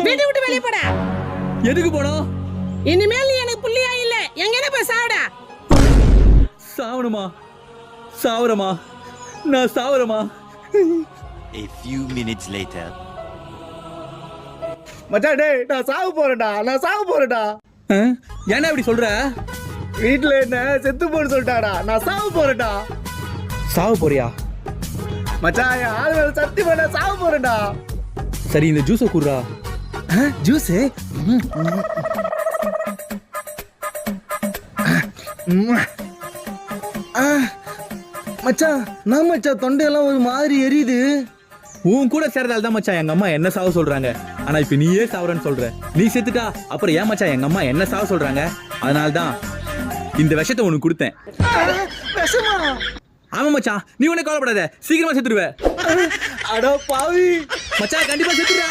வீட்டை விட்டு வெளியே போடா. எதுக்கு போனோம்? இனிமேல் நீ எனக்கு புள்ளியா இல்ல. எங்கேனா போய் சாவடா. சாவணுமா? சாவரமா? நான் சாவரமா? A few minutes later. மச்சான் டேய் நான் சாவு போறேன்டா. என்ன இப்படி சொல்ற? வீட்டுல என்ன செத்து போன்னு சொல்லிட்டாடா. நான் சாவு போறேன்டா. சாவ போறியா? மச்சான் என் ஆள் மேல சத்தி பண்ண சாவு போறேன்டா. சரி இந்த ஜூஸை குடுறா. ஜூஸ் மச்சான் நான் மச்சான் தொண்டையெல்லாம் ஒரு மாதிரி எரியுது. உன் கூட சேர்றதால தான் மச்சான் எங்க அம்மா என்ன சாவ சொல்றாங்க. ஆனா இப்ப நீயே சாவறன்னு சொல்ற. நீ செத்துட்டா அப்புறம் ஏன் மச்சான் எங்க அம்மா என்ன சாவ சொல்றாங்க? அதனால தான் இந்த விஷத்தை உனக்கு கொடுத்தேன். விஷமா? ஆமா மச்சான், நீ உனக்கு கவலைப்படாத, சீக்கிரமா செத்துருவ. அட பாவி மச்சான் கண்டிப்பா செத்துடா.